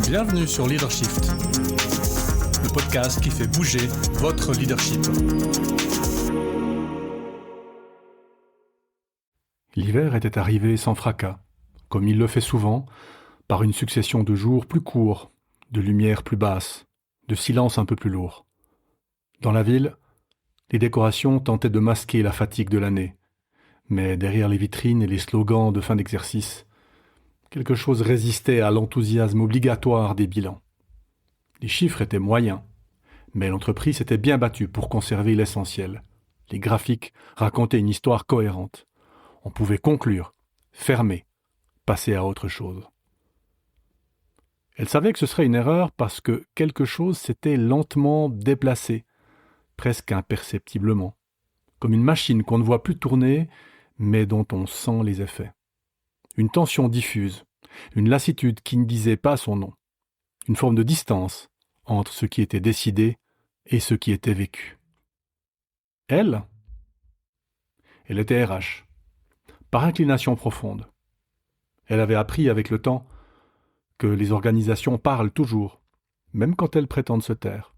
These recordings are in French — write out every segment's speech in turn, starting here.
Bienvenue sur Leadershift, le podcast qui fait bouger votre leadership. L'hiver était arrivé sans fracas, comme il le fait souvent, par une succession de jours plus courts, de lumières plus basses, de silence un peu plus lourd. Dans la ville, les décorations tentaient de masquer la fatigue de l'année, mais derrière les vitrines et les slogans de fin d'exercice, quelque chose résistait à l'enthousiasme obligatoire des bilans. Les chiffres étaient moyens, mais l'entreprise s'était bien battue pour conserver l'essentiel. Les graphiques racontaient une histoire cohérente. On pouvait conclure, fermer, passer à autre chose. Elle savait que ce serait une erreur parce que quelque chose s'était lentement déplacé, presque imperceptiblement, comme une machine qu'on ne voit plus tourner, mais dont on sent les effets. Une tension diffuse, une lassitude qui ne disait pas son nom, une forme de distance entre ce qui était décidé et ce qui était vécu. Elle était RH, par inclination profonde. Elle avait appris avec le temps que les organisations parlent toujours, même quand elles prétendent se taire.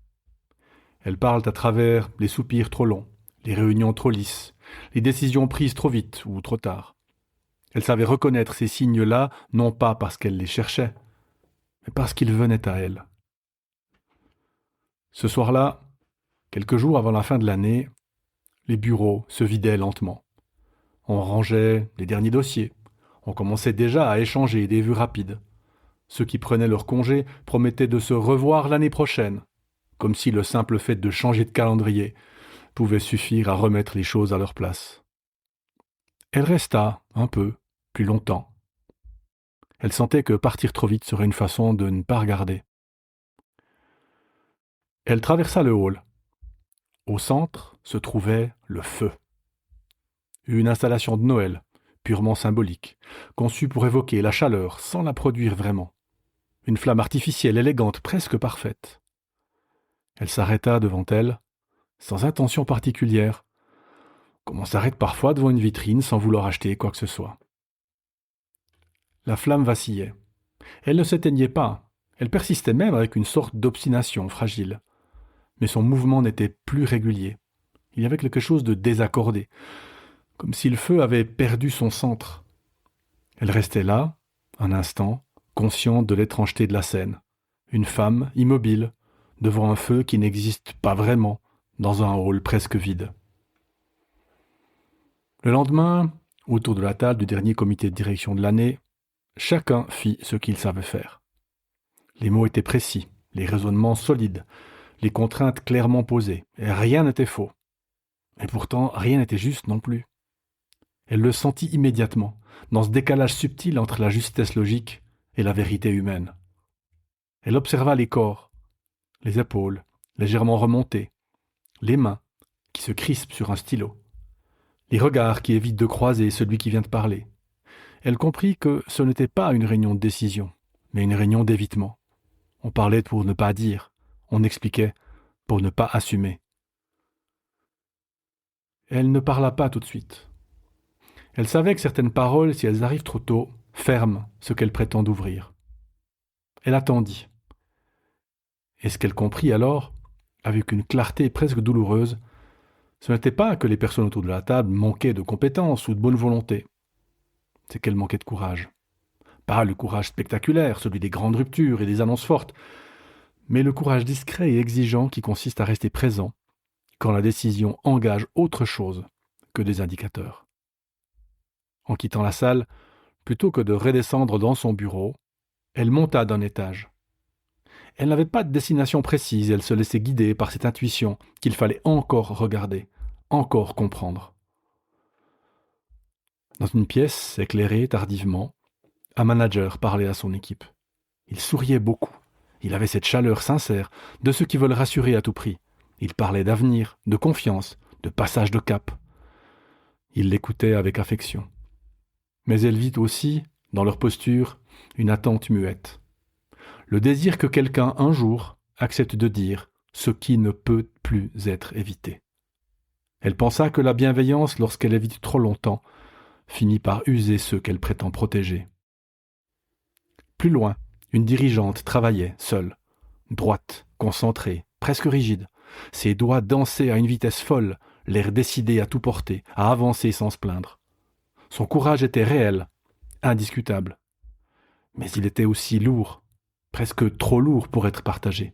Elles parlent à travers les soupirs trop longs, les réunions trop lisses, les décisions prises trop vite ou trop tard. Elle savait reconnaître ces signes-là, non pas parce qu'elle les cherchait, mais parce qu'ils venaient à elle. Ce soir-là, quelques jours avant la fin de l'année, les bureaux se vidaient lentement. On rangeait les derniers dossiers. On commençait déjà à échanger des vues rapides. Ceux qui prenaient leur congé promettaient de se revoir l'année prochaine, comme si le simple fait de changer de calendrier pouvait suffire à remettre les choses à leur place. Elle resta un peu plus longtemps. Elle sentait que partir trop vite serait une façon de ne pas regarder. Elle traversa le hall. Au centre se trouvait le feu. Une installation de Noël, purement symbolique, conçue pour évoquer la chaleur sans la produire vraiment. Une flamme artificielle élégante, presque parfaite. Elle s'arrêta devant elle, sans intention particulière, comme on s'arrête parfois devant une vitrine sans vouloir acheter quoi que ce soit. La flamme vacillait. Elle ne s'éteignait pas, elle persistait même avec une sorte d'obstination fragile. Mais son mouvement n'était plus régulier. Il y avait quelque chose de désaccordé, comme si le feu avait perdu son centre. Elle restait là, un instant, consciente de l'étrangeté de la scène. Une femme, immobile, devant un feu qui n'existe pas vraiment, dans un hall presque vide. Le lendemain, autour de la table du dernier comité de direction de l'année, chacun fit ce qu'il savait faire. Les mots étaient précis, les raisonnements solides, les contraintes clairement posées, et rien n'était faux. Et pourtant, rien n'était juste non plus. Elle le sentit immédiatement, dans ce décalage subtil entre la justesse logique et la vérité humaine. Elle observa les corps, les épaules, légèrement remontées, les mains qui se crispent sur un stylo, les regards qui évitent de croiser celui qui vient de parler. Elle comprit que ce n'était pas une réunion de décision, mais une réunion d'évitement. On parlait pour ne pas dire, on expliquait pour ne pas assumer. Elle ne parla pas tout de suite. Elle savait que certaines paroles, si elles arrivent trop tôt, ferment ce qu'elles prétendent ouvrir. Elle attendit. Et ce qu'elle comprit alors, avec une clarté presque douloureuse, ce n'était pas que les personnes autour de la table manquaient de compétences ou de bonne volonté. C'est qu'elles manquaient de courage. Pas le courage spectaculaire, celui des grandes ruptures et des annonces fortes, mais le courage discret et exigeant qui consiste à rester présent quand la décision engage autre chose que des indicateurs. En quittant la salle, plutôt que de redescendre dans son bureau, elle monta d'un étage. Elle n'avait pas de destination précise, elle se laissait guider par cette intuition qu'il fallait encore regarder, encore comprendre. Dans une pièce éclairée tardivement, un manager parlait à son équipe. Il souriait beaucoup. Il avait cette chaleur sincère de ceux qui veulent rassurer à tout prix. Il parlait d'avenir, de confiance, de passage de cap. Il l'écoutait avec affection. Mais elle vit aussi, dans leur posture, une attente muette. Le désir que quelqu'un, un jour, accepte de dire ce qui ne peut plus être évité. Elle pensa que la bienveillance, lorsqu'elle évite trop longtemps, finit par user ceux qu'elle prétend protéger. Plus loin, Une dirigeante travaillait, seule, droite, concentrée, presque rigide. Ses doigts dansaient à une vitesse folle, l'air décidé à tout porter, à avancer sans se plaindre. Son courage était réel, indiscutable. Mais il était aussi lourd, presque trop lourd pour être partagé.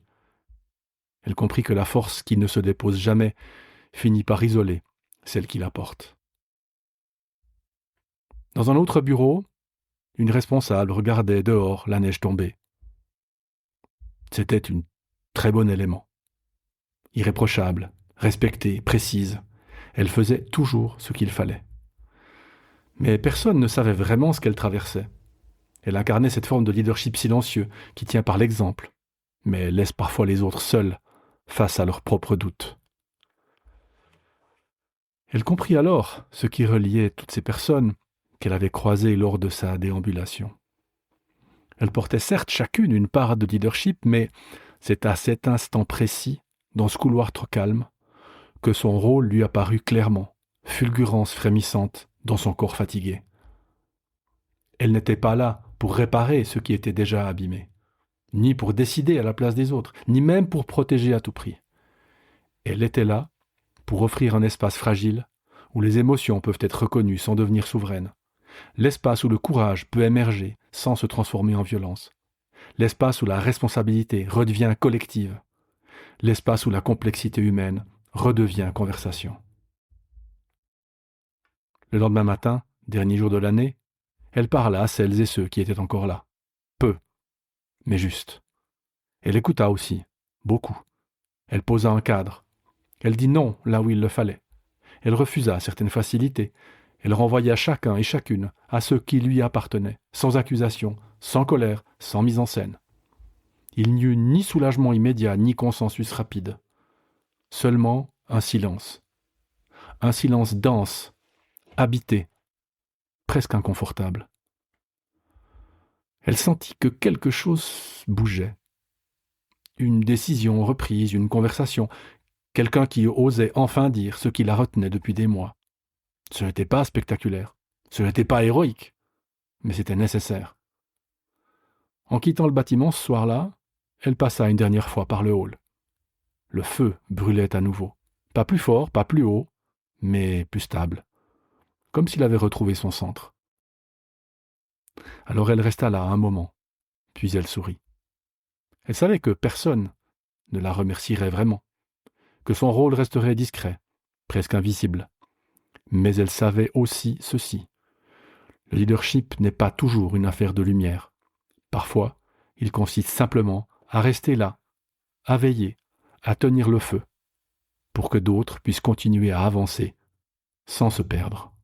Elle comprit que la force qui ne se dépose jamais finit par isoler celle qui la porte. Dans un autre bureau, une responsable regardait dehors la neige tomber. C'était une très bon élément. Irréprochable, respectée, précise, elle faisait toujours ce qu'il fallait. Mais personne ne savait vraiment ce qu'elle traversait. Elle incarnait cette forme de leadership silencieux qui tient par l'exemple, mais laisse parfois les autres seuls face à leurs propres doutes. Elle comprit alors ce qui reliait toutes ces personnes qu'elle avait croisées lors de sa déambulation. Elle portait certes chacune une part de leadership, mais c'est à cet instant précis, dans ce couloir trop calme, que son rôle lui apparut clairement, fulgurance frémissante dans son corps fatigué. Elle n'était pas là pour réparer ce qui était déjà abîmé, ni pour décider à la place des autres, ni même pour protéger à tout prix. Elle était là pour offrir un espace fragile où les émotions peuvent être reconnues sans devenir souveraines, l'espace où le courage peut émerger sans se transformer en violence, l'espace où la responsabilité redevient collective, l'espace où la complexité humaine redevient conversation. Le lendemain matin, dernier jour de l'année, elle parla à celles et ceux qui étaient encore là. Peu, mais juste. Elle écouta aussi, beaucoup. Elle posa un cadre. Elle dit non là où il le fallait. Elle refusa certaines facilités. Elle renvoya chacun et chacune à ce qui lui appartenait, sans accusation, sans colère, sans mise en scène. Il n'y eut ni soulagement immédiat, ni consensus rapide. Seulement un silence. Un silence dense, habité, presque inconfortable. Elle sentit que quelque chose bougeait. Une décision reprise, une conversation, quelqu'un qui osait enfin dire ce qui la retenait depuis des mois. Ce n'était pas spectaculaire, ce n'était pas héroïque, mais c'était nécessaire. En quittant le bâtiment ce soir-là, elle passa une dernière fois par le hall. Le feu brûlait à nouveau. Pas plus fort, pas plus haut, mais plus stable. Comme s'il avait retrouvé son centre. Alors elle resta là un moment, puis elle sourit. Elle savait que personne ne la remercierait vraiment, que son rôle resterait discret, presque invisible. Mais elle savait aussi ceci. Le leadership n'est pas toujours une affaire de lumière. Parfois, il consiste simplement à rester là, à veiller, à tenir le feu, pour que d'autres puissent continuer à avancer sans se perdre.